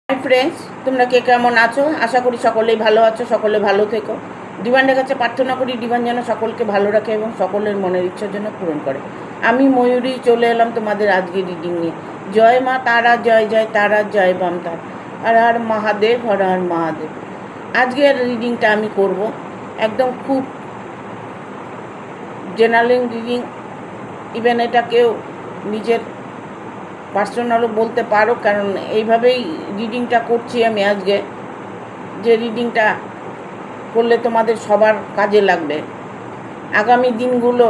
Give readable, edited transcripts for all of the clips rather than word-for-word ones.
Hi friends, তোমরা কে কেমন আছো? আশা করি সকলেই ভালো আছো, সকলে ভালো থেকো। ডিভাইনের কাছে প্রার্থনা করি ডিভাইন যেন সকলকে ভালো রাখে এবং সকলের মনের ইচ্ছার জন্য পূরণ করে। আমি ময়ূরী চলে এলাম তোমাদের আজকে রিডিং নিয়ে। জয় মা তারা, জয় জয় তারা, জয় বাম তার, হর হর মহাদেব, হর হর মহাদেব। আজকের রিডিংটা আমি করব একদম খুব জেনারেল রিডিং। ইভেন এটা কেউ নিজের পার্সোনালও বলতে পারো, কারণ এইভাবেই রিডিংটা করছি আমি আজকে। যে রিডিংটা করলে তোমাদের সবার কাজে লাগবে। আগামী দিনগুলো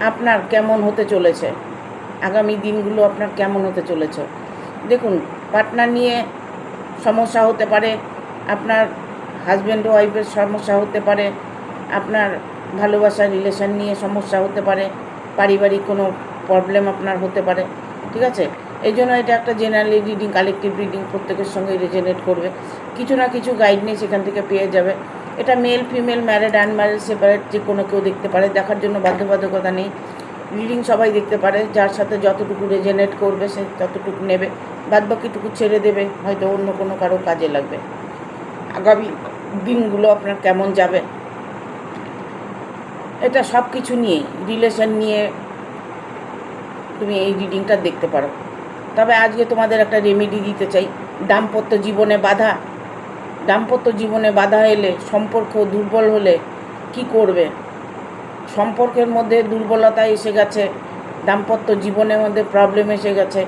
আপনার কেমন হতে চলেছে, আগামী দিনগুলো আপনার কেমন হতে চলেছে। দেখুন, পার্টনার নিয়ে সমস্যা হতে পারে, আপনার হাজব্যান্ড ওয়াইফের সমস্যা হতে পারে, আপনার ভালোবাসার রিলেশন নিয়ে সমস্যা হতে পারে, পারিবারিক কোনো প্রবলেম আপনার হতে পারে। ঠিক আছে, এই জন্য এটা একটা জেনারেলি রিডিং, কালেকটিভ রিডিং, প্রত্যেকের সঙ্গে রেজোনেট করবে। কিছু না কিছু গাইডনেস এখান থেকে পেয়ে যাবে। এটা male female, married unmarried, separate, যে কোনো কেউ দেখতে পারে, দেখার জন্য বাধ্যবাধকতা নেই। রিডিং সবাই দেখতে পারে, যার সাথে যতটুকু রেজোনেট করবে সে ততটুকু নেবে, বাদবাকিটুকু ছেড়ে দেবে, হয়তো অন্য কোনো কারো কাজে লাগবে। আগামী দিনগুলো আপনার কেমন যাবে, এটা সব কিছু নিয়েই, রিলেশন নিয়ে তুমি এই রিডিংটা দেখতে পারো। তবে আজকে তোমাদের একটা রেমেডি দিতে চাই। দাম্পত্য জীবনে বাধা, দাম্পত্য জীবনে বাধা এলে, সম্পর্ক দুর্বল হলে কি করবে? সম্পর্কের মধ্যে দুর্বলতা এসে গেছে, দাম্পত্য জীবনের মধ্যে প্রবলেম এসে গেছে,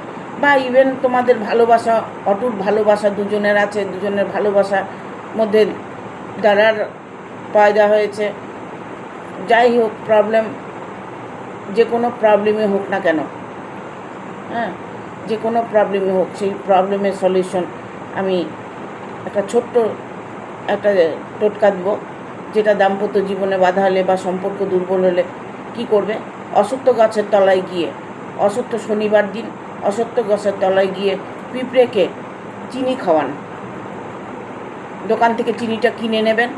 বা ইভেন তোমাদের ভালোবাসা, অটুট ভালোবাসা দুজনের আছে, দুজনের ভালোবাসার মধ্যে দাঁড়ার পয়দা হয়েছে, যাই হোক প্রবলেম, যে কোনো প্রবলেমই হোক না কেন, হ্যাঁ, যে কোনো প্রবলেমই হোক, সেই প্রবলেমের সলিউশন আমি একটা ছোট্ট একটা টোটকা দেবো। যেটা দাম্পত্য জীবনে বাধা হলে বা সম্পর্ক দুর্বল হলে কি করবে? অশ্বত্থ গাছের তলায় গিয়ে, অশ্বত্থ শনিবার দিন অশ্বত্থ গাছের তলায় গিয়ে পিঁপড়েকে চিনি খাওয়ান। দোকান থেকে চিনিটা কিনে নেবেন,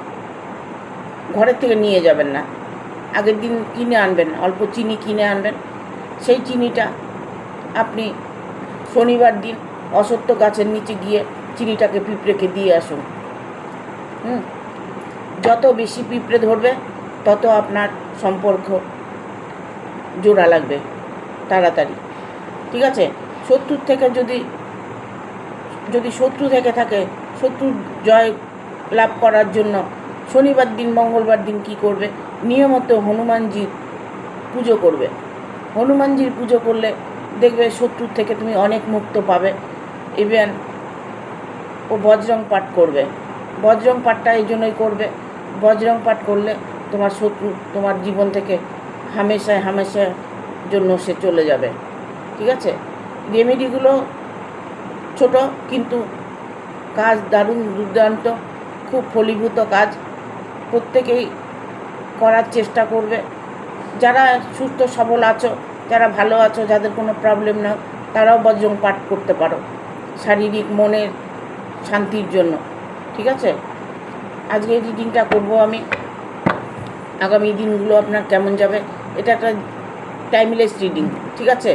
ঘরের থেকে নিয়ে যাবেন না, আগের দিন কিনে আনবেন, অল্প চিনি কিনে আনবেন। সেই চিনিটা আপনি শনিবার দিন অশ্বত্থ গাছের নিচে গিয়ে চিনিটাকে পিঁপড়েকে দিয়ে আসুন। যত বেশি পিঁপড়ে ধরবে তত আপনার সম্পর্ক জোড়া লাগবে তাড়াতাড়ি। ঠিক আছে, শত্রুর থেকে যদি শত্রু থেকে থাকে, শত্রুর জয় লাভ করার জন্য শনিবার দিন মঙ্গলবার দিন কি করবে? নিয়মিত হনুমানজির পুজো করবে। হনুমানজির পুজো করলে দেখবে শত্রুর থেকে তুমি অনেক মুক্ত পাবে। ইভেন ও বজরং পাঠ করবে। বজরং পাঠটা এই জন্যই করবে, বজরং পাঠ করলে তোমার শত্রু তোমার জীবন থেকে হামেশায় হামেশার জন্য সে চলে যাবে। ঠিক আছে, রেমেডিগুলো ছোট কিন্তু কাজ দারুণ, দুর্দান্ত, খুব ফলীভূত কাজ। প্রত্যেকেই করার চেষ্টা করবে। যারা সুস্থ সবল আছো, যারা ভালো আছো, যাদের কোনো প্রবলেম না, তারাও বজরং পাঠ করতে পারো শারীরিক মনের শান্তির জন্য। ঠিক আছে, আজকে এই রিডিংটা করবো আমি। আগামী দিনগুলো আপনার কেমন যাবে, এটা একটা টাইমলেস রিডিং। ঠিক আছে,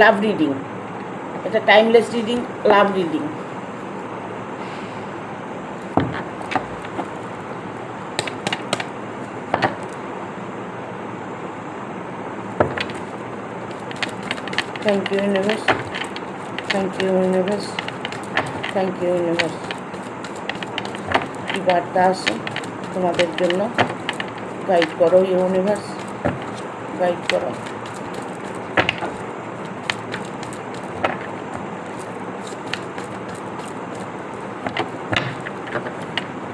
লাভ রিডিং, এটা timeless reading, love reading. Thank you universe, thank you universe, thank you universe. কী বার্তা আসে তোমাদের জন্য? গাইড করো ইউনিভার্স, গাইড করো।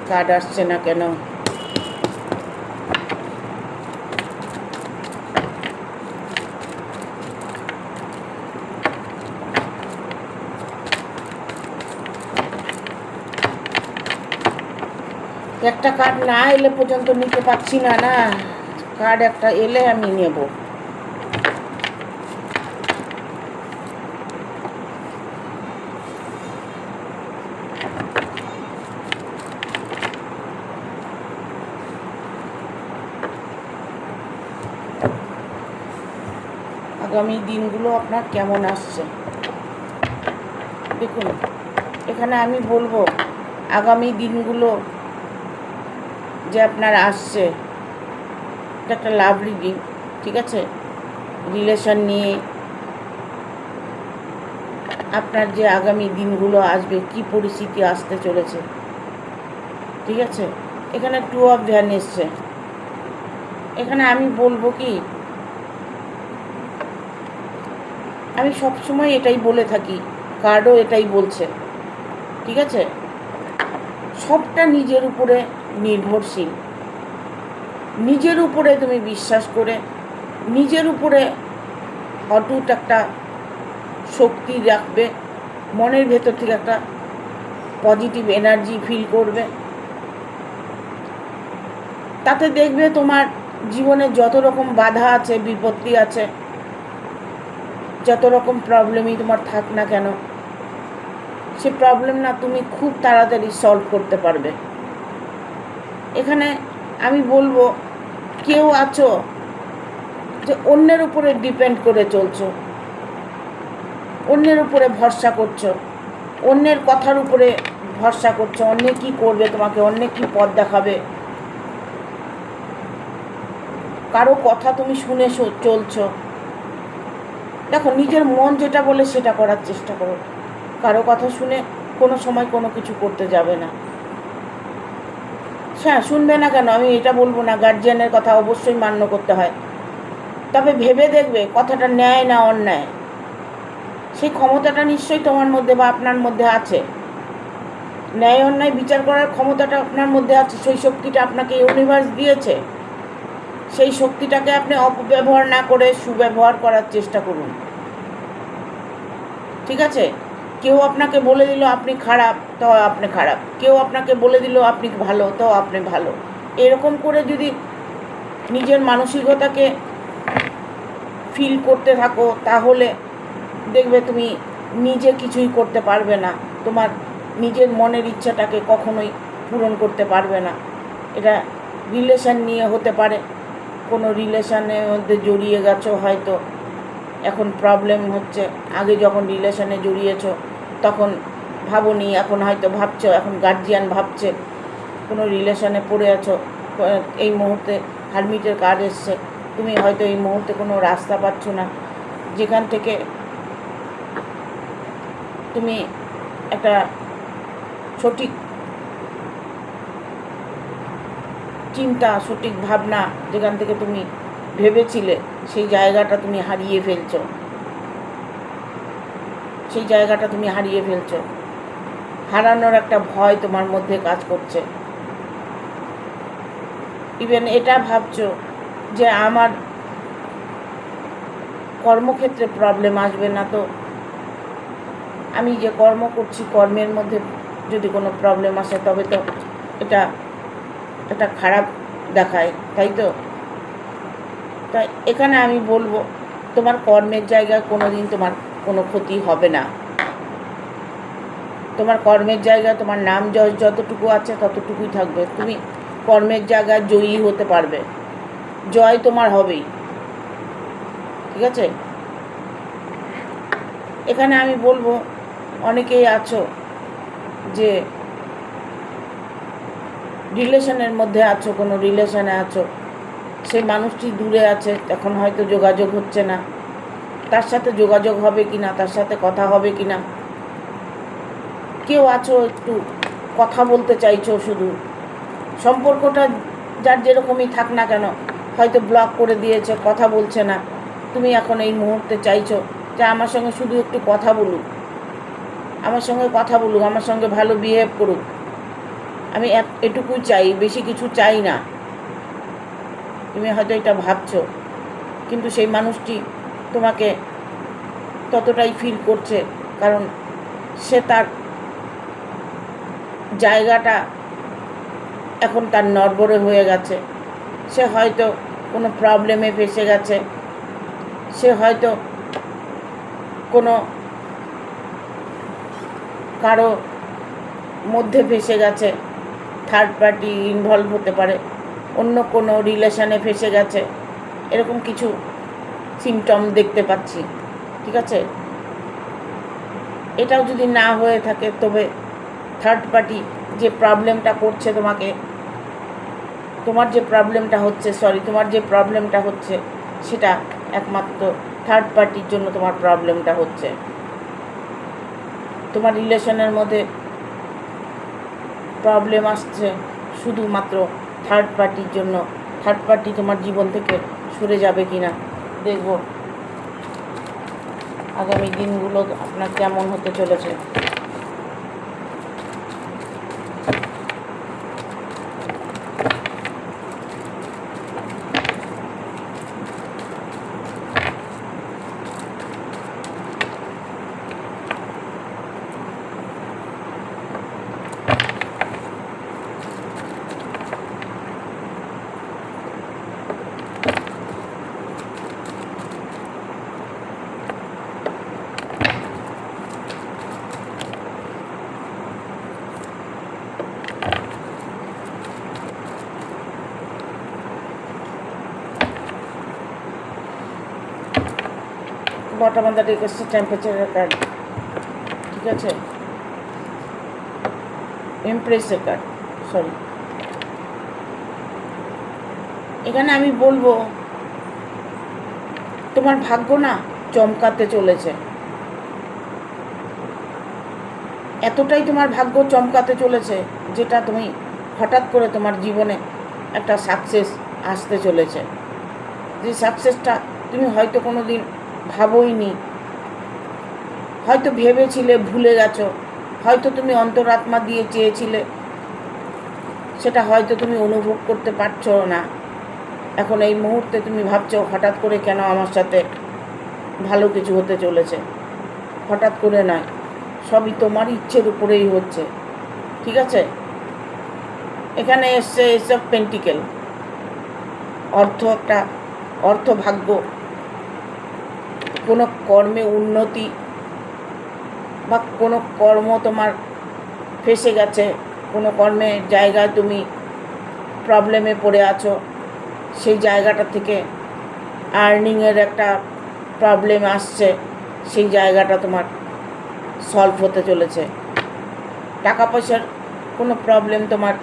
কার্ড আসছে না কেন? একটা কার্ড না এলে পর্যন্ত নিতে পারছি না, না কার্ড একটা এলে আমি নেব। আগামী দিনগুলো আপনার কেমন আসছে দেখুন। এখানে এখানে আমি বলবো আগামী দিনগুলো যে আপনার আসছে, এটা একটা লাভ রিডিং, ঠিক আছে? রিলেশন নিয়ে আপনার যে আগামী দিনগুলো আসবে, কি পরিস্থিতি আসতে চলেছে, ঠিক আছে? এখানে 2 অফ ভ্যান এসছে। এখানে আমি বলবো কি, আমি সবসময় এটাই বলে থাকি, কার্ডও এটাই বলছে, ঠিক আছে? সবটা নিজের উপরে নির্ভরশীল। নিজের উপরে তুমি বিশ্বাস করে, নিজের উপরে অটুট একটা শক্তি রাখবে, মনের ভেতর থেকে একটা পজিটিভ এনার্জি ফিল করবে, তাতে দেখবে তোমার জীবনে যত রকম বাধা আছে, বিপত্তি আছে, যত রকম প্রবলেমই তোমার থাক না কেন, সে প্রবলেম না তুমি খুব তাড়াতাড়ি সলভ করতে পারবে। এখানে আমি বলবো কেউ আছো যে অন্যের উপরে ডিপেন্ড করে চলছো, অন্যের উপরে ভরসা করছো, অন্যের কথার উপরে ভরসা করছো, অন্যে কি করবে তোমাকে, অন্যে কি পথ দেখাবে, কারো কথা তুমি শুনে চলছো। দেখো, নিজের মন যেটা বলে সেটা করার চেষ্টা করো, কারো কথা শুনে কোনো সময় কোনো কিছু করতে যাবে না। হ্যাঁ, শুনবে না কেন আমি এটা বলবো না, গার্জিয়ানের কথা অবশ্যই মান্য করতে হয়, তবে ভেবে দেখবে কথাটা ন্যায় না অন্যায়। সেই ক্ষমতাটা নিশ্চয়ই তোমার মধ্যে বা আপনার মধ্যে আছে, ন্যায় অন্যায় বিচার করার ক্ষমতাটা আপনার মধ্যে আছে, সেই শক্তিটা আপনাকে ইউনিভার্স দিয়েছে। সেই শক্তিটাকে আপনি অপব্যবহার না করে সুব্যবহার করার চেষ্টা করুন, ঠিক আছে? কেউ আপনাকে বলে দিল আপনি খারাপ, তো আপনি খারাপ, কেউ আপনাকে বলে দিল আপনি ভালো, তো আপনি ভালো, এরকম করে যদি নিজের মানসিকতাকে ফিল করতে থাকো, তাহলে দেখবে তুমি নিজে কিছুই করতে পারবে না, তোমার নিজের মনের ইচ্ছাটাকে কখনোই পূরণ করতে পারবে না। এটা রিলেশন নিয়ে হতে পারে, কোনো রিলেশনের মধ্যে জড়িয়ে গেছো, হয়তো এখন প্রবলেম হচ্ছে, আগে যখন রিলেশনে জড়িয়েছো তখন ভাবোনি, এখন হয়তো ভাবছো, এখন গার্জিয়ান ভাবছে, কোনো রিলেশনে পড়ে আছো, এই মুহূর্তে হারমিটের কার্ড এসছে, তুমি হয়তো এই মুহূর্তে কোনো রাস্তা পাচ্ছ না যেখান থেকে তুমি একটা সঠিক চিন্তা, সঠিক ভাবনা যেখান থেকে তুমি ভেবেছিলে, সেই জায়গাটা তুমি হারিয়ে ফেলছো, সেই জায়গাটা তুমি হারিয়ে ফেলছো, হারানোর একটা ভয় তোমার মধ্যে কাজ করছে। ইভেন এটা ভাবছো যে আমার কর্মক্ষেত্রে প্রবলেম আসবে না, তো আমি যে কর্ম করছি কর্মের মধ্যে যদি কোনো প্রবলেম আসে তবে তো এটা খারাপ দেখায়, তাই তো? তাই এখানে আমি বলবো তোমার কর্মের জায়গায় কোনো দিন তোমার কোনো ক্ষতি হবে না। তোমার কর্মের জায়গায় তোমার নাম যশ যতটুকু আছে ততটুকুই থাকবে, তুমি কর্মের জায়গায় জয়ী হতে পারবে, জয় তোমার হবেই, ঠিক আছে? এখানে আমি বলবো অনেকেই আছো যে রিলেশনের মধ্যে আছো, কোনো রিলেশনে আছো, সেই মানুষটি দূরে আছে, এখন হয়তো যোগাযোগ হচ্ছে না, তার সাথে যোগাযোগ হবে কি না, তার সাথে কথা হবে কি না। কেউ আছো একটু কথা বলতে চাইছো, শুধু সম্পর্কটা যার যেরকমই থাক না কেন, হয়তো ব্লক করে দিয়েছে, কথা বলছে না, তুমি এখন এই মুহূর্তে চাইছো যে আমার সঙ্গে শুধু একটু কথা বলুক, আমার সঙ্গে কথা বলুক, আমার সঙ্গে ভালো বিহেভ করুক, আমি এটুকুই চাই, বেশি কিছু চাই না। তুমি হয়তো এটা ভাবছো, কিন্তু সেই মানুষটি তোমাকে ততটাই ফিল করছে, কারণ সে তার জায়গাটা এখন তার নড়বড়ে হয়ে গেছে, সে হয়তো কোনো প্রবলেমে ফেসে গেছে, সে হয়তো কোনো কারো মধ্যে ফেসে গেছে, থার্ড পার্টি ইনভলভ হতে পারে, অন্য কোনো রিলেশনে ফেসে গেছে, এরকম কিছু সিমটম দেখতে পাচ্ছি, ঠিক আছে? এটাও যদি না হয়ে থাকে তবে থার্ড পার্টি যে প্রবলেমটা করছে তোমাকে, তোমার যে প্রবলেমটা হচ্ছে সেটা একমাত্র থার্ড পার্টির জন্য তোমার প্রবলেমটা হচ্ছে। তোমার রিলেশনের মধ্যে প্রবলেম আসছে শুধুমাত্র থার্ড পার্টির জন্য। থার্ড পার্টি তোমার জীবন থেকে সরে যাবে কি না দেখব আগামী দিনগুলো আপনার কেমন হতে চলেছে। বটম অফ দ্য ডেক হচ্ছে টেম্পারেচারের কার্ড, ঠিক আছে, এমপ্রেসের কার্ড, সরি। এখানে আমি বলবো তোমার ভাগ্য না চমকাতে চলেছে, এতটাই তোমার ভাগ্য চমকাতে চলেছে যেটা তুমি হঠাৎ করে তোমার জীবনে একটা সাকসেস আসতে চলেছে। যে সাকসেসটা তুমি হয়তো কোনো দিন ভাবোইনি, হয়তো ভেবেছিলে ভুলে গেছো, হয়তো তুমি অন্তরাত্মা দিয়ে চেয়েছিলে, সেটা হয়তো তুমি অনুভব করতে পারছো না। এখন এই মুহূর্তে তুমি ভাবছো হঠাৎ করে কেন আমার সাথে ভালো কিছু হতে চলেছে। হঠাৎ করে নয়, সবই তোমার ইচ্ছের উপরেই হচ্ছে, ঠিক আছে। এখানে এসছে এসব পেন্টিকেল, অর্থ ভাগ্য, কোনো কর্মে উন্নতি বা কোনো কর্ম তোমার ফেসে গেছে, কোনো কর্মের জায়গায় তুমি প্রবলেমে পড়ে আছো, সেই জায়গাটা থেকে আর্নিংয়ের একটা প্রবলেম আসছে, সেই জায়গাটা তোমার সলভ হতে চলেছে। টাকা পয়সার কোনো প্রবলেম তোমার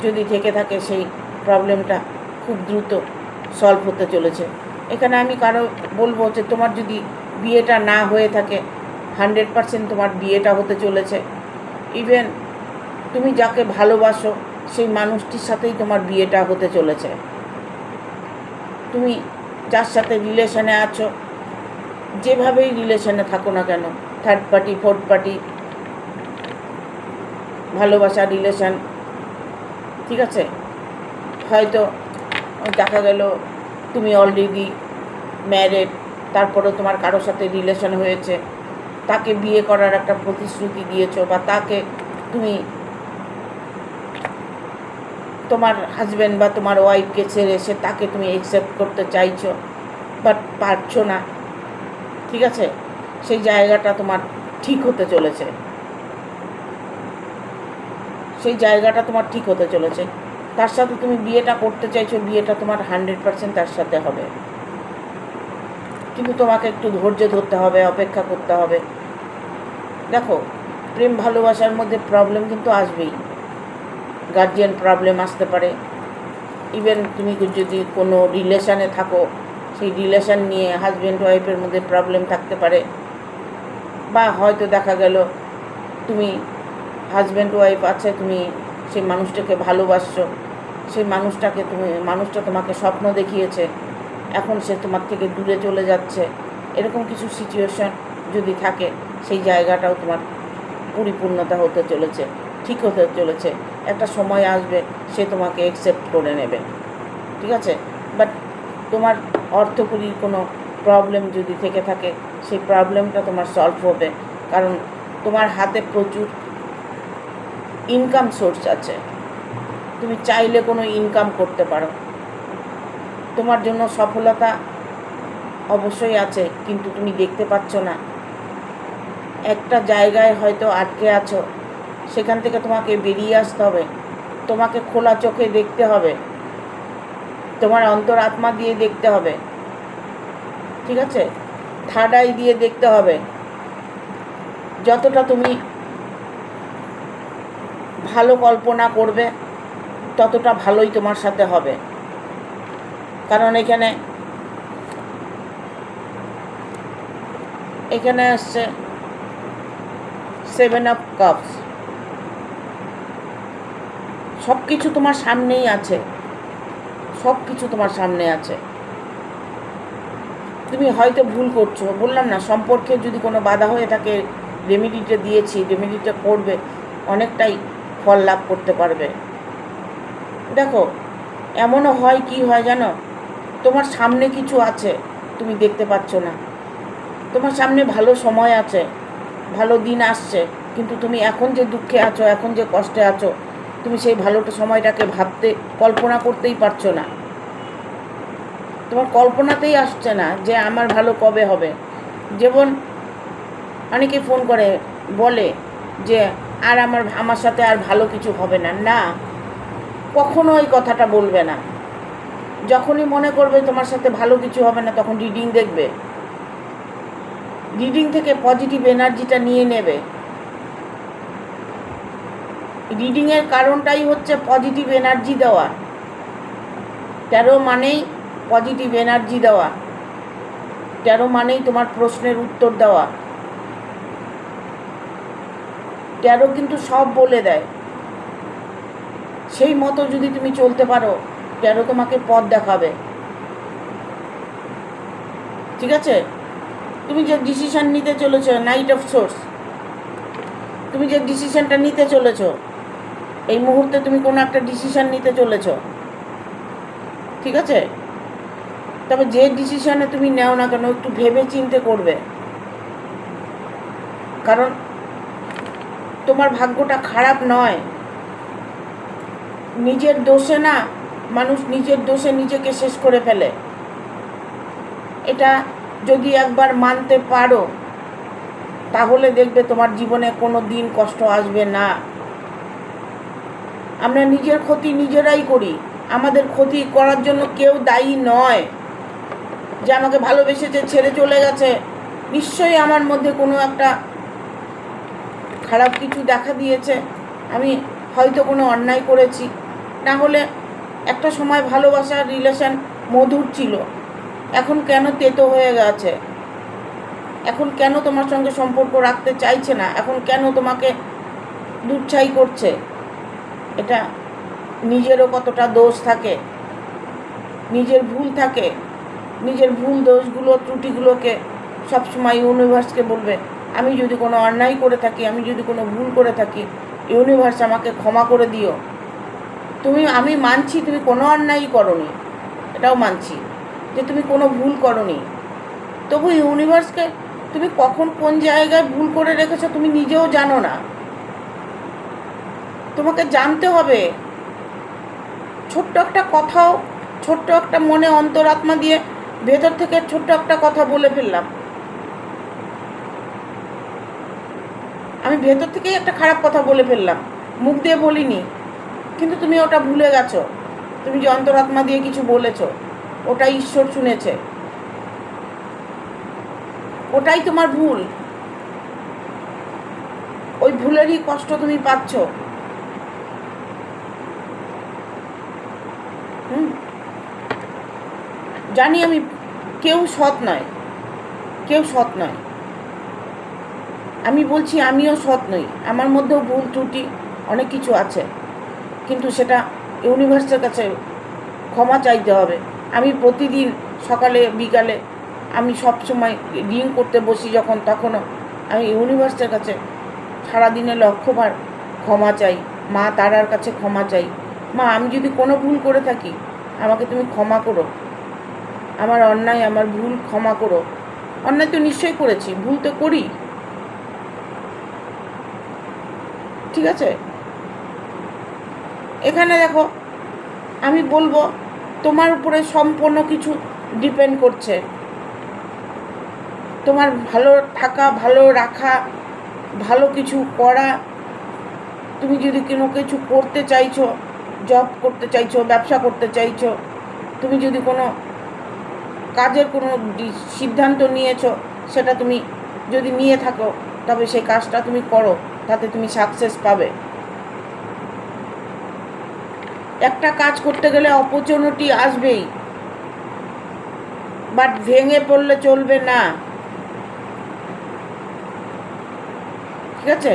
যদি থেকে থাকে, সেই প্রবলেমটা খুব দ্রুত সলভ হতে চলেছে। এখানে আমি কারো বলবো যে তোমার যদি বিয়েটা না হয়ে থাকে, 100% তোমার বিয়েটা হতে চলেছে। ইভেন তুমি যাকে ভালোবাসো সেই মানুষটির সাথেই তোমার বিয়েটা হতে চলেছে। তুমি যার সাথে রিলেশনে আছো, যেভাবেই রিলেশনে থাকো না কেন, থার্ড পার্টি, ফোর্থ পার্টি, ভালোবাসা রিলেশন, ঠিক আছে, হয়তো দেখা গেল তুমি অলরেডি ম্যারেড, তারপরেও তোমার কারোর সাথে রিলেশন হয়েছে, তাকে বিয়ে করার একটা প্রতিশ্রুতি দিয়েছো, বা তাকে তুমি তোমার হাজব্যান্ড বা তোমার ওয়াইফকে ছেড়ে এসে তাকে তুমি অ্যাকসেপ্ট করতে চাইছো, বাট পারছো না, ঠিক আছে। সেই জায়গাটা তোমার ঠিক হতে চলেছে, সেই জায়গাটা তোমার ঠিক হতে চলেছে। তার সাথে তুমি বিয়েটা করতে চাইছো, বিয়েটা তোমার 100% তার সাথে হবে, কিন্তু তোমাকে একটু ধৈর্য ধরতে হবে, অপেক্ষা করতে হবে। দেখো, প্রেম ভালোবাসার মধ্যে প্রবলেম কিন্তু আসবেই, গার্জিয়ান প্রবলেম আসতে পারে। ইভেন তুমি যদি কোনো রিলেশানে থাকো, সেই রিলেশান নিয়ে হাজব্যান্ড ওয়াইফের মধ্যে প্রবলেম থাকতে পারে, বা হয়তো দেখা গেল তুমি হাজব্যান্ড ওয়াইফ আছে, তুমি সেই মানুষটাকে ভালোবাসছো, সেই মানুষটা তোমাকে স্বপ্ন দেখিয়েছে, এখন সে তোমার থেকে দূরে চলে যাচ্ছে, এরকম কিছু সিচুয়েশন যদি থাকে, সেই জায়গাটাও তোমার পরিপূর্ণতা হতে চলেছে, ঠিক হতে চলেছে। একটা সময় আসবে সে তোমাকে অ্যাকসেপ্ট করে নেবে, ঠিক আছে। বাট তোমার অর্থকরীর কোনো প্রবলেম যদি থেকে থাকে, সেই প্রবলেমটা তোমার সলভ হবে, কারণ তোমার হাতে প্রচুর ইনকাম সোর্স আছে, তুমি চাইলে কোনো ইনকাম করতে পারো। তোমার জন্য সফলতা অবশ্যই আছে, কিন্তু তুমি দেখতে পাচ্ছ না। একটা জায়গায় হয়তো আটকে আছো, সেখান থেকে তোমাকে বেরিয়ে আসতে হবে, তোমাকে খোলা চোখে দেখতে হবে, তোমার অন্তরাত্মা দিয়ে দেখতে হবে, ঠিক আছে, থার্ড আই দিয়ে দেখতে হবে। যতটা তুমি ভালো কল্পনা করবে ততটা ভালোই তোমার সাথে হবে। কারণ এখানে আসছে 7 অফ কাপস। সব কিছু তোমার সামনেই আছে, সব কিছু তোমার সামনে আছে। তুমি হয়তো ভুল করছো, বললাম না, সম্পর্কে যদি কোনো বাধা হয়ে থাকে, রেমেডিটা দিয়েছি, রেমেডিটা করবে, অনেকটাই ফল লাভ করতে পারবে। দেখো, এমনও হয়, কি হয় জানো, তোমার সামনে কিছু আছে, তুমি দেখতে পাচ্ছ না। তোমার সামনে ভালো সময় আছে, ভালো দিন আসছে, কিন্তু তুমি এখন যে দুঃখে আছো, এখন যে কষ্টে আছো, তুমি সেই ভালোটা সময়টাকে ভাবতে, কল্পনা করতেই পারছো না। তোমার কল্পনাতেই আসছে না যে আমার ভালো কবে হবে। যেমন অনেকে ফোন করে বলে যে আর আমার সাথে আর ভালো কিছু হবে না। না, কখনো ওই কথাটা বলবে না। যখনই মনে করবে তোমার সাথে ভালো কিছু হবে না, তখন রিডিং দেখবে, রিডিং থেকে পজিটিভ এনার্জিটা নিয়ে নেবে। রিডিংয়ের কারণটাই হচ্ছে পজিটিভ এনার্জি দেওয়া। 13 মানেই পজিটিভ এনার্জি দেওয়া, 13 মানেই তোমার প্রশ্নের উত্তর দেওয়া। 13 কিন্তু সব বলে দেয়। সেই মতো যদি তুমি চলতে পারো, 13 তোমাকে পথ দেখাবে। ঠিক আছে? তুমি যে ডিসিশন নিতে চলেছো, নাইট অফ সোর্স, তুমি যে ডিসিশনটা নিতে চলেছো, এই মুহূর্তে তুমি কোনো একটা ডিসিশন নিতে চলেছো, ঠিক আছে? তবে যে ডিসিশনে তুমি নেও না কেন, একটু ভেবে চিন্তে করবে। কারণ তোমার ভাগ্যটা খারাপ নয়। নিজের দোষে না, মানুষ নিজের দোষে নিজেকে শেষ করে ফেলে। এটা যদি একবার মানতে পারো, তাহলে দেখবে তোমার জীবনে কোনো দিন কষ্ট আসবে না। আমরা নিজের ক্ষতি নিজেরাই করি। আমাদের ক্ষতি করার জন্য কেউ দায়ী নয়। যে আমাকে ভালোবেসেছে, ছেড়ে চলে গেছে, নিশ্চয়ই আমার মধ্যে কোনো একটা খারাপ কিছু দেখা দিয়েছে, আমি হয়তো কোনো অন্যায় করেছি। না হলে একটা সময় ভালোবাসার রিলেশন মধুর ছিল, এখন কেন তেতো হয়ে গেছে? এখন কেন তোমার সঙ্গে সম্পর্ক রাখতে চাইছে না? এখন কেন তোমাকে দুচ্ছাই করছে? এটা নিজেরও কতটা দোষ থাকে, নিজের ভুল থাকে। নিজের ভুল দোষগুলো, ত্রুটিগুলোকে সবসময় ইউনিভার্সকে বলবে, আমি যদি কোনো অন্যায় করে থাকি, আমি যদি কোনো ভুল করে থাকি, ইউনিভার্স আমাকে ক্ষমা করে দিও। আমি মানছি তুমি কোনো অন্যায়ই করোনি, এটাও মানছি যে তুমি কোনো ভুল করোনি। তবু ইউনিভার্সকে তুমি কখন কোন জায়গায় ভুল করে রেখেছো তুমি নিজেও জানো না। তোমাকে জানতে হবে। ছোট্ট একটা কথাও, ছোট্ট একটা মনে অন্তরাত্মা দিয়ে ভেতর থেকে ছোট্ট একটা কথা বলে ফেললাম, আমি ভেতর থেকেই একটা খারাপ কথা বলে ফেললাম, মুখ দিয়ে বলিনি, কিন্তু তুমি ওটা ভুলে গেছো। তুমি যে অন্তরাত্মা দিয়ে কিছু বলেছো, ওটাই ঈশ্বর শুনেছে, ওটাই তোমার ভুল। ওই ভুলেরই কষ্ট তুমি পাচ্ছ। জানি আমি, কেউ সৎ নয়, কেউ সৎ নয়। আমি বলছি আমিও সৎ নই, আমার মধ্যেও ভুল ত্রুটি অনেক কিছু আছে, কিন্তু সেটা ইউনিভার্সের কাছে ক্ষমা চাইতে হবে। আমি প্রতিদিন সকালে বিকালে, আমি সব সময় রিং করতে বসি যখন, তখনও আমি ইউনিভার্সের কাছে সারাদিনে লক্ষবার ক্ষমা চাই, মা তারার কাছে ক্ষমা চাই। মা, আমি যদি কোনো ভুল করে থাকি, আমাকে তুমি ক্ষমা করো, আমার অন্যায়, আমার ভুল ক্ষমা করো। অন্যায় তো নিশ্চয়ই করেছি, ভুল তো করি, ঠিক আছে? এখানে দেখো, আমি বলবো তোমার উপরে সম্পূর্ণ কিছু ডিপেন্ড করছে। তোমার ভালো থাকা, ভালো রাখা, ভালো কিছু করা, তুমি যদি কোনো কিছু করতে চাইছো, জব করতে চাইছো, ব্যবসা করতে চাইছো, তুমি যদি কোনো কাজের কোনো সিদ্ধান্ত নিয়েছো, সেটা তুমি যদি নিয়ে থাকো, তবে সেই কাজটা তুমি করো, তাতে তুমি সাকসেস পাবে। একটা কাজ করতে গেলে অপরচুনিটি আসবেই, বাট ভেঙে পড়লে চলবে না, ঠিক আছে?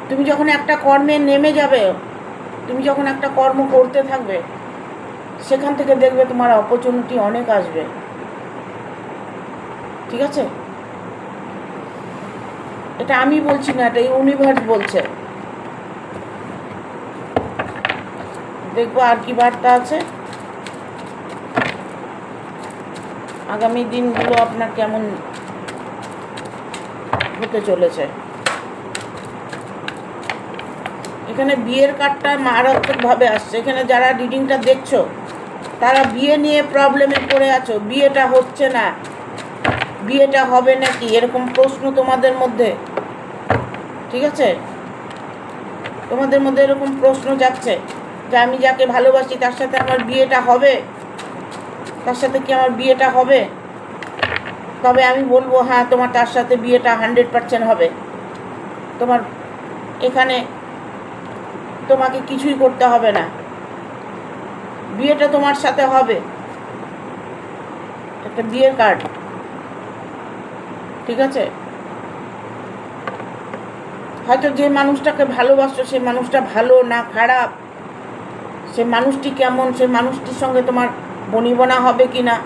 তুমি যখন একটা কর্মে নেমে যাবে, তুমি যখন একটা কর্ম করতে থাকবে, সেখান থেকে দেখবে তোমার অপরচুনিটি অনেক আসবে, ঠিক আছে? এটা আমি বলছি না, এটা ইউনিভার্স বলছে। দেখবো আর কি বার্তা আছে। আগামী দিনগুলো আপনার কেমন হতে চলেছে। এখানে বিয়ের কার্ডটা মারাত্মকভাবে আসছে। এখানে যারা রিডিংটা দেখছো, তারা বিয়ে নিয়ে প্রবলেমে পড়ে আছো, বিয়েটা হচ্ছে না, বিয়েটা হবে নাকি, এরকম প্রশ্ন তোমাদের মধ্যে, ঠিক আছে? তোমাদের মধ্যে এরকম প্রশ্ন যাচ্ছে যে আমি যাকে ভালোবাসি তার সাথে আমার বিয়েটা হবে, তার সাথে কি আমার বিয়েটা হবে? তবে আমি বলবো হ্যাঁ, তোমার তার সাথে বিয়েটা 100% হবে। তোমার এখানে তোমাকে কিছুই করতে হবে না, বিয়েটা তোমার সাথে হবে। একটা বিয়ের কার্ড, ঠিক আছে? হয়তো যে মানুষটাকে ভালোবাসো সে মানুষটা ভালো না খারাপ, সে মানুষটি কেমন, সে মানুষটির সঙ্গে তোমার বনিবনা হবে কি না,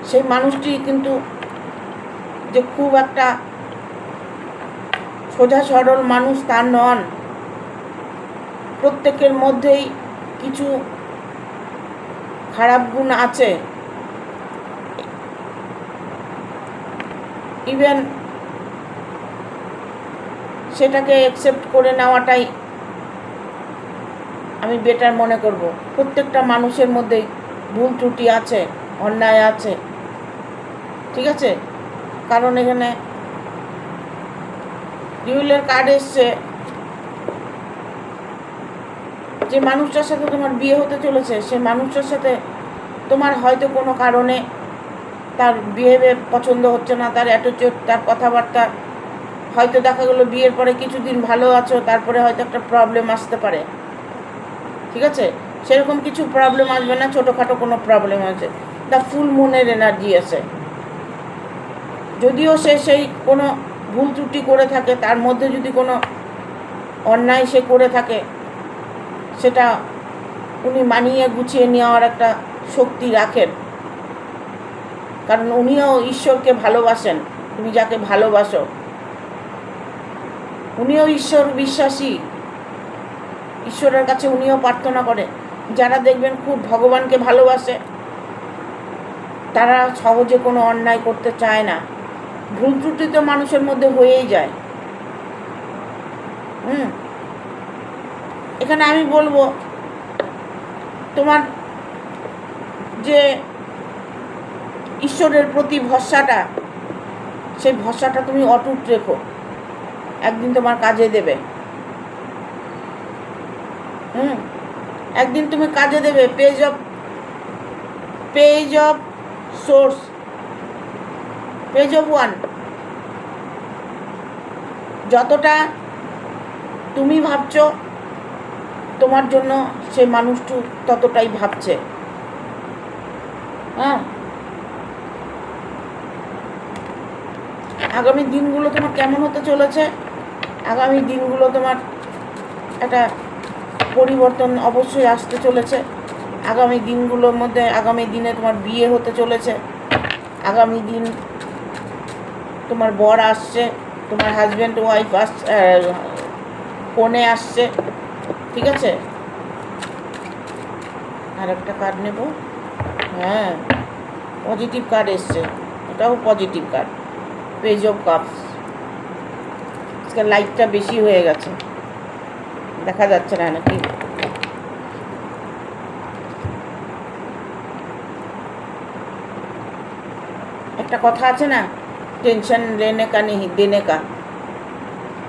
সেই মানুষটি কিন্তু যে খুব একটা সোজা সরল মানুষ তা নন। প্রত্যেকের মধ্যেই কিছু খারাপ গুণ আছে। ইভেন সেটাকে অ্যাকসেপ্ট করে নেওয়াটাই আমি বেটার মনে করব। প্রত্যেকটা মানুষের মধ্যেই ভুল ত্রুটি আছে, অন্যায় আছে, ঠিক আছে? কারণ এখানে ডিউলের কার্ড এসছে, যে মানুষটার সাথে তোমার বিয়ে হতে চলেছে সে মানুষটার সাথে তোমার হয়তো কোনো কারণে তার বিহেভিয়ার পছন্দ হচ্ছে না, তার অ্যাটিটিউড, তার কথাবার্তা, হয়তো দেখা গেলো বিয়ের পরে কিছুদিন ভালো আছো, তারপরে হয়তো একটা প্রবলেম আসতে পারে, ঠিক আছে? সেরকম কিছু প্রবলেম আসবে না, ছোটোখাটো কোনো প্রবলেম আছে। দ্য ফুল মুনের এনার্জি আছে। যদিও সে সেই কোনো ভুল ত্রুটি করে থাকে, তার মধ্যে যদি কোনো অন্যায় সে করে থাকে, সেটা উনি মানিয়ে গুছিয়ে নেওয়ার একটা শক্তি রাখেন, কারণ উনিও ঈশ্বরকে ভালোবাসেন। তুমি যাকে ভালোবাসো উনিও ঈশ্বর বিশ্বাসী, ঈশ্বরের কাছে উনিও প্রার্থনা করে। যারা দেখবেন খুব ভগবানকে ভালোবাসে তারা সহজে কোনো অন্যায় করতে চায় না। ভুল ত্রুটি তো মানুষের মধ্যে হয়েই যায়। এখানে আমি বলবো তোমার যে ঈশ্বরের প্রতি ভরসাটা, সেই ভরসাটা তুমি অটুট রেখো, একদিন তোমার কাজে দেবে। একদিন তুমি কাজে দেবে। Page of swords, page of one, যতটা তুমি ভাবছো তোমার জন্য সেই মানুষটি ততটাই ভাবছে। হ্যাঁ, আগামী দিনগুলো তোমার কেমন হতে চলেছে? আগামী দিনগুলো তোমার একটা পরিবর্তন অবশ্যই আসতে চলেছে। আগামী দিনগুলোর মধ্যে আগামী দিনে তোমার বিয়ে হতে চলেছে। আগামী দিন তোমার বর আসছে, তোমার হাজব্যান্ড ওয়াইফ আসছে, কনে আসছে, ঠিক আছে? আর একটা কার্ড নেব। হ্যাঁ, পজিটিভ কার্ড এসছে, এটাও positive card, page of cups. আজকে লাইটটা বেশি হয়ে গেছে, দেখা যাচ্ছে না নাকি? একটা কথা আছে না, টেনশন লেনে কা নেহি দেনে কা,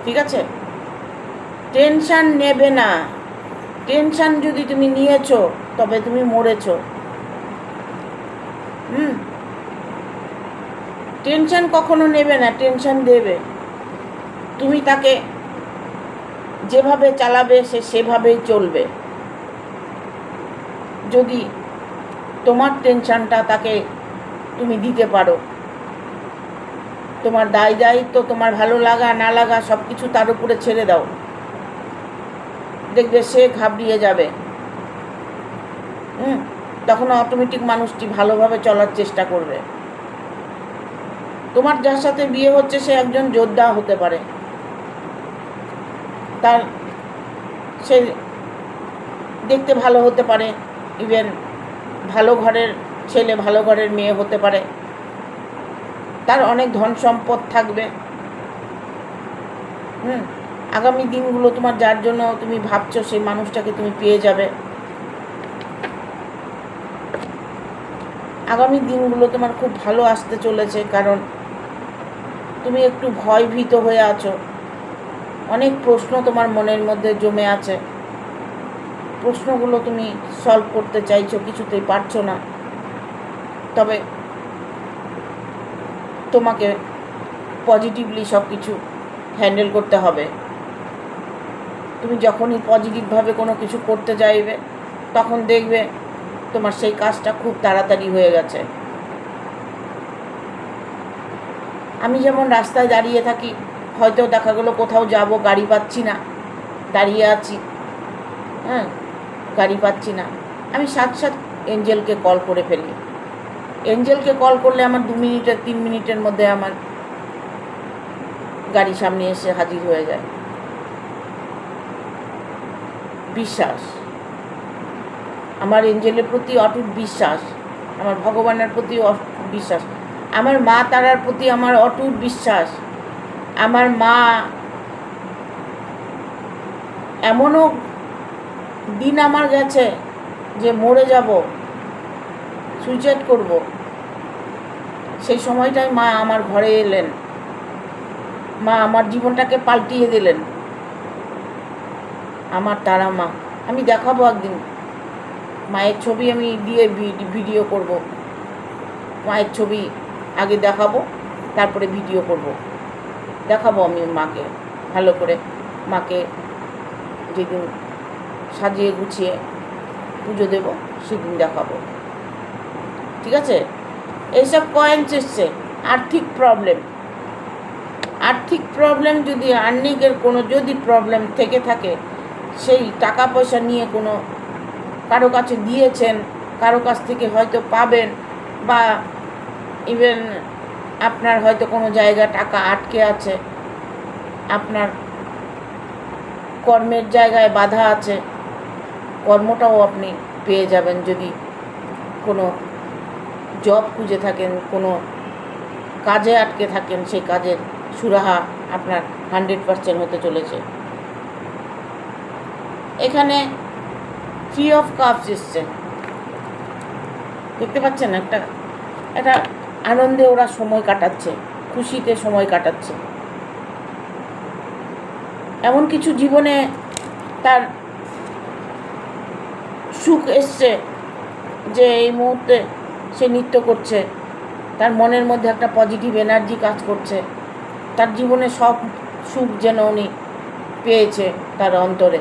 ঠিক আছে? টেনশন নেবে না। টেনশন যদি তুমি নিয়েছো তবে তুমি মরেছো। টেনশন কখনো নেবে না, টেনশন দেবে। তুমি তাকে যেভাবে চালাবে সে সেভাবেই চলবে। যদি তোমার টেনশনটা তাকে তুমি দিতে পারো, তোমার দায়িত্ব, তোমার ভালো লাগা না লাগা সব কিছু তার উপরে ছেড়ে দাও, দেখবে সে ঘাবড়িয়ে যাবে। তখন অটোমেটিক মানুষটি ভালোভাবে চলার চেষ্টা করবে। তোমার যার সাথে বিয়ে হচ্ছে সে একজন যোদ্ধা হতে পারে, তার সে দেখতে ভালো হতে পারে, ইভেন ভালো ঘরের ছেলে ভালো ঘরের মেয়ে হতে পারে, তার অনেক ধন সম্পদ থাকবে। আগামী দিনগুলো তোমার যার জন্য তুমি ভাবছো সেই মানুষটাকে তুমি পেয়ে যাবে। আগামী দিনগুলো তোমার খুব ভালো আসতে চলেছে, কারণ তুমি একটু ভয়ভীত হয়ে আছো। অনেক প্রশ্ন তোমার মনের মধ্যে জমে আছে, প্রশ্নগুলো তুমি সলভ করতে চাইছো, কিছুতেই পারছো না। তবে তোমাকে পজিটিভলি সব কিছু হ্যান্ডেল করতে হবে। তুমি যখনই পজিটিভভাবে কোনো কিছু করতে চাইবে তখন দেখবে তোমার সেই কাজটা খুব তাড়াতাড়ি হয়ে গেছে। আমি যেমন রাস্তায় দাঁড়িয়ে থাকি, হয়তো দেখা গেলো কোথাও যাব, গাড়ি পাচ্ছি না, দাঁড়িয়ে আছি, গাড়ি পাচ্ছি না, আমি সাথে এঞ্জেলকে কল করে ফেলি। এঞ্জেলকে কল করলে আমার 2 মিনিটের 3 মিনিটের মধ্যে আমার গাড়ি সামনে এসে হাজির হয়ে যায়। বিশ্বাস, আমার এঞ্জেলের প্রতি অটুট বিশ্বাস, আমার ভগবানের প্রতি অটুট বিশ্বাস, আমার মা তারার প্রতি আমার অটুট বিশ্বাস। আমার মা, এমনও দিন আমার গেছে যে মরে যাব, সুইসাইড করব, সেই সময়টাই মা আমার ঘরে এলেন, মা আমার জীবনটাকে পাল্টিয়ে দিলেন। আমার তারা মা, আমি দেখাবো একদিন, মায়ের ছবি আমি দিয়ে ভিডিও করব। মায়ের ছবি আগে দেখাবো, তারপরে ভিডিও করব, দেখাবো আমি মাকে ভালো করে। মাকে যেদিন সাজিয়ে গুছিয়ে পুজো দেব সেদিন দেখাবো, ঠিক আছে? এইসব কয়েন্স এসছে। আর্থিক প্রবলেম যদি আর্নিংয়ের কোনো যদি প্রবলেম থেকে থাকে, সেই টাকা পয়সা নিয়ে কোনো কারো কাছে দিয়েছেন, কারো কাছ থেকে হয়তো পাবেন, বা ইভেন আপনার হয়তো কোনো জায়গা টাকা আটকে আছে, আপনার কর্মের জায়গায় বাধা আছে, কর্মটাও আপনি পেয়ে যাবেন। যদি কোনো জব খুঁজে থাকেন, কোনো কাজে আটকে থাকেন, সেই কাজের সুরাহা আপনার 100% হতে চলেছে। এখানে 3 অফ কাপস এসছে, দেখতে পাচ্ছেন? একটা আনন্দে ওরা সময় কাটাচ্ছে, খুশিতে সময় কাটাচ্ছে। এমন কিছু জীবনে তার সুখ এসছে যে এই মুহূর্তে সে নৃত্য করছে, তার মনের মধ্যে একটা পজিটিভ এনার্জি কাজ করছে, তার জীবনে সব সুখ যেন উনি পেয়েছে তার অন্তরে,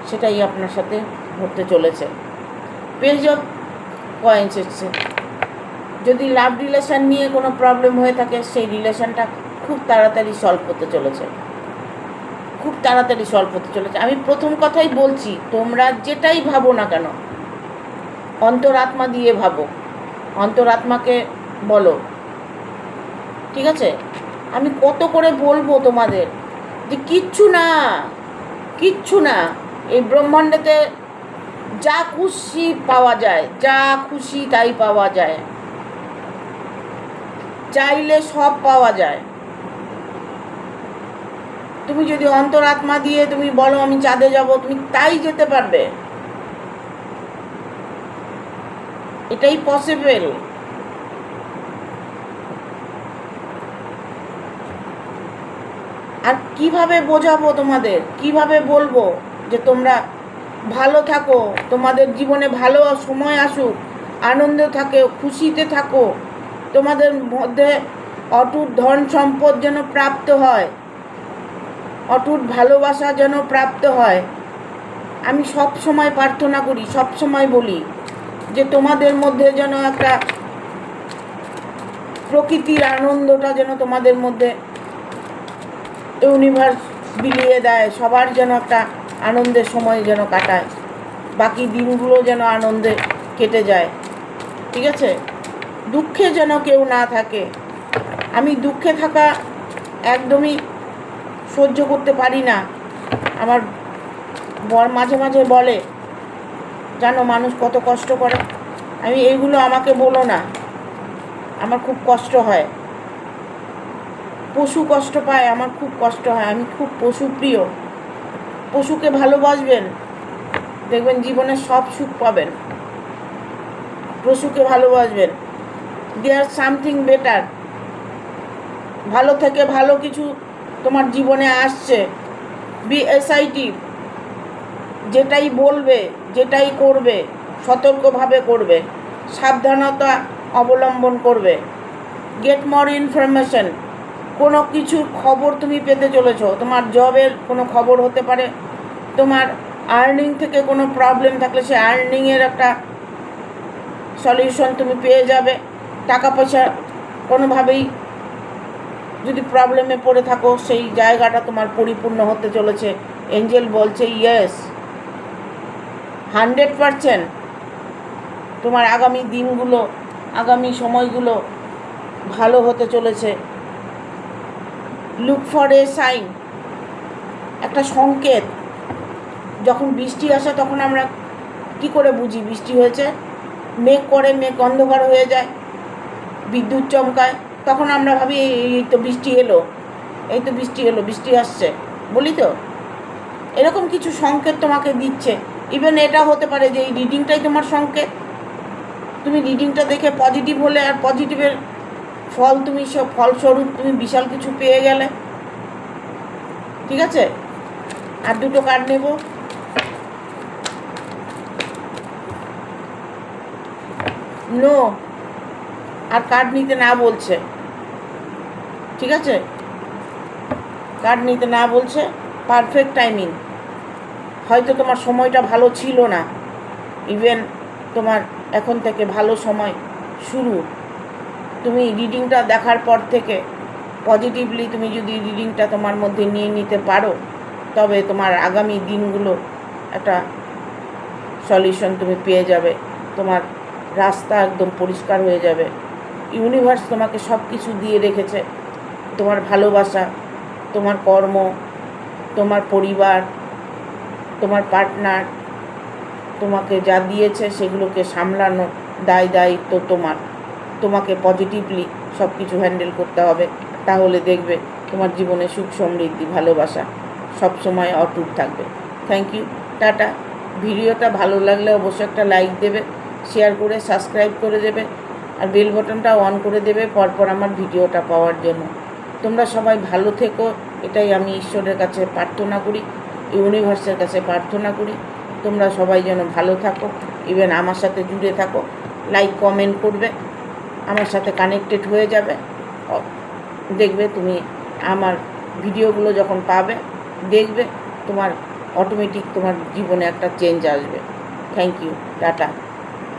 সেটাই আপনার সাথে ঘটতে চলেছে। পেজ অফ কয়েন্স এসছে। যদি লাভ রিলেশন নিয়ে কোনো প্রবলেম হয়ে থাকে, সেই রিলেশনটা খুব তাড়াতাড়ি সলভ হতে চলেছে, খুব তাড়াতাড়ি সলভ হতে চলেছে। আমি প্রথম কথাই বলছি, তোমরা যেটাই ভাবো না কেন অন্তরাত্মা দিয়ে ভাবো, অন্তরাত্মাকে বলো, ঠিক আছে? আমি কত করে বলবো তোমাদের যে কিচ্ছু না, এই ব্রহ্মাণ্ডেতে যা খুশি পাওয়া যায়, যা খুশি তাই পাওয়া যায়, চাইলে সব পাওয়া যায়। তুমি যদি অন্তরাত্মা দিয়ে তুমি বলো আমি চাঁদে যাব, তুমি তাই যেতে পারবে, এটাই পসিবল। আর কিভাবে বোঝাবো তোমাদের, কিভাবে বলবো যে তোমরা ভালো থাকো, তোমাদের জীবনে ভালো সময় আসুক, আনন্দে থাকো, খুশিতে থাকো, তোমাদের মধ্যে অটুট ধন সম্পদ যেন প্রাপ্ত হয়, অটুট ভালোবাসা যেন প্রাপ্ত হয়। আমি সব সময় প্রার্থনা করি, সব সময় বলি যে তোমাদের মধ্যে যেন একটা প্রকৃতির আনন্দটা যেন তোমাদের মধ্যে ইউনিভার্স বিলিয়ে দেয়, সবার যেন একটা আনন্দের সময় যেন কাটায়, বাকি দিনগুলো যেন আনন্দে কেটে যায়। ঠিক আছে? দুঃখে যেন কেউ না থাকে। আমি দুঃখে থাকা একদমই সহ্য করতে পারি না। আমার বর মাঝে মাঝে বলে, জানো মানুষ কত কষ্ট করে। আমি এইগুলো আমাকে বলো না, আমার খুব কষ্ট হয়। পশু কষ্ট পায়, আমার খুব কষ্ট হয়। আমি খুব পশুপ্রিয়। পশুকে ভালোবাসবেন, দেখবেন জীবনে সব সুখ পাবেন। পশুকে ভালোবাসবেন। There something better. ভালো থেকে ভালো কিছু তোমার জীবনে আসছে। বি এসআইটি, যেটাই বলবে, যেটাই করবে সতর্কভাবে করবে, সাবধানতা অবলম্বন করবে। Get more information. কোনো কিছুর খবর তুমি পেতে চলেছো, তোমার জবের কোনো খবর হতে পারে, তোমার আর্নিং থেকে কোনো প্রবলেম থাকলে সে আর্নিংয়ের একটা সলিউশন তুমি পেয়ে যাবে। টাকা পয়সা কোনোভাবেই যদি প্রবলেমে পড়ে থাকো, সেই জায়গাটা তোমার পরিপূর্ণ হতে চলেছে। এঞ্জেল বলছে ইয়েস, 100% তোমার আগামী দিনগুলো, আগামী সময়গুলো ভালো হতে চলেছে। লুক ফর এ সাইন, একটা সংকেত। যখন বৃষ্টি আসে তখন আমরা কি করে বুঝি বৃষ্টি হয়েছে? মেঘ করে, মেঘ অন্ধকার হয়ে যায়, বিদ্যুৎ চমকায়, তখন আমরা ভাবি এই তো বৃষ্টি এলো, এই তো বৃষ্টি এলো, বৃষ্টি আসছে, বলি তো। এরকম কিছু সংকেত তোমাকে দিচ্ছে। ইভেন এটা হতে পারে যে এই রিডিংটাই তোমার সংকেত। তুমি রিডিংটা দেখে পজিটিভ হলে, আর পজিটিভের ফল তুমি ফলস্বরূপ তুমি বিশাল কিছু পেয়ে গেলে। ঠিক আছে? আর দুটো কার্ড নেব। নো, আর কার্ড নিতে না বলছে। ঠিক আছে? কার্ড নিতে না বলছে। Perfect timing. হয়তো তোমার সময়টা ভালো ছিল না, ইভেন তোমার এখন থেকে ভালো সময় শুরু। তুমি রিডিংটা দেখার পর থেকে পজিটিভলি তুমি যদি রিডিংটা তোমার মধ্যে নিয়ে নিতে পারো, তবে তোমার আগামী দিনগুলো একটা সলিউশন তুমি পেয়ে যাবে। তোমার রাস্তা একদম পরিষ্কার হয়ে যাবে। ইউনিভার্স তোমাকে সব কিছু দিয়ে রেখেছে। তোমার ভালোবাসা, তোমার কর্ম, তোমার পরিবার, তোমার পার্টনার তোমাকে যা দিয়েছে সেগুলোকে সামলানো দায়িত্ব তোমার। তোমাকে পজিটিভলি সব কিছু হ্যান্ডেল করতে হবে। তাহলে দেখবে তোমার জীবনে সুখ সমৃদ্ধি ভালোবাসা সব সময় অটুট থাকবে। Thank you, tata. ভিডিওটা ভালো লাগলে অবশ্যই একটা লাইক দেবে, শেয়ার করে সাবস্ক্রাইব করে দেবে, আর বেল বাটনটা অন করে দেবে পরপর আমার ভিডিওটা পাওয়ার জন্য। তোমরা সবাই ভালো থেকো, এটাই আমি ঈশ্বরের কাছে প্রার্থনা করি, ইউনিভার্সের কাছে প্রার্থনা করি। তোমরা সবাই যেন ভালো থাকো, ইভেন আমার সাথে জুড়ে থাকো, লাইক কমেন্ট করবে, আমার সাথে কানেক্টেড হয়ে যাবে। দেখবে তুমি আমার ভিডিওগুলো যখন পাবে, দেখবে তোমার অটোমেটিক তোমার জীবনে একটা চেঞ্জ আসবে। Thank you, tata.